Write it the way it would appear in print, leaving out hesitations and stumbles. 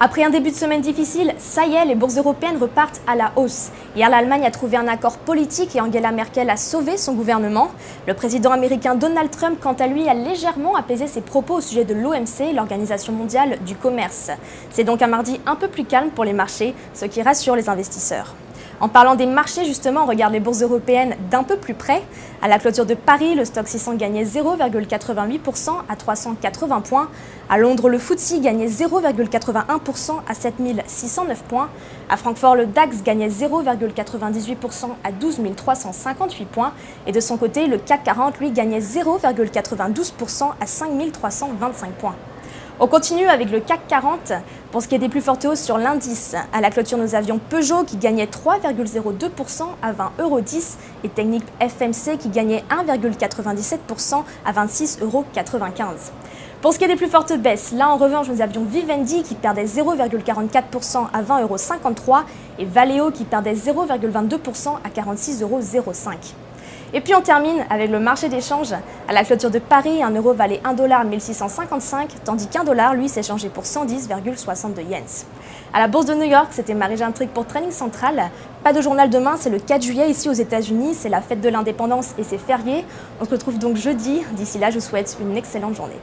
Après un début de semaine difficile, ça y est, les bourses européennes repartent à la hausse. Hier, l'Allemagne a trouvé un accord politique et Angela Merkel a sauvé son gouvernement. Le président américain Donald Trump, quant à lui, a légèrement apaisé ses propos au sujet de l'OMC, l'Organisation mondiale du commerce. C'est donc un mardi un peu plus calme pour les marchés, ce qui rassure les investisseurs. En parlant des marchés, justement, on regarde les bourses européennes d'un peu plus près. À la clôture de Paris, le Stoxx 600 gagnait 0,88% à 380 points. À Londres, le FTSE gagnait 0,81% à 7609 points. À Francfort, le DAX gagnait 0,98% à 12 358 points. Et de son côté, le CAC 40, lui, gagnait 0,92% à 5325 points. On continue avec le CAC 40. Pour ce qui est des plus fortes hausses sur l'indice, à la clôture, nous avions Peugeot qui gagnait 3,02% à 20,10 € et Technip FMC qui gagnait 1,97% à 26,95 €. Pour ce qui est des plus fortes baisses, là en revanche, nous avions Vivendi qui perdait 0,44% à 20,53 € et Valeo qui perdait 0,22% à 46,05 €. Et puis on termine avec le marché d'échange. À la clôture de Paris, un euro valait 1,1655 $, tandis qu'un dollar, lui, s'échangeait pour 110,62 yens. À la bourse de New York, c'était Marie-Jeanne Trick pour Trading Central. Pas de journal demain, c'est le 4 juillet ici aux États-Unis, c'est la fête de l'indépendance et c'est férié. On se retrouve donc jeudi. D'ici là, je vous souhaite une excellente journée.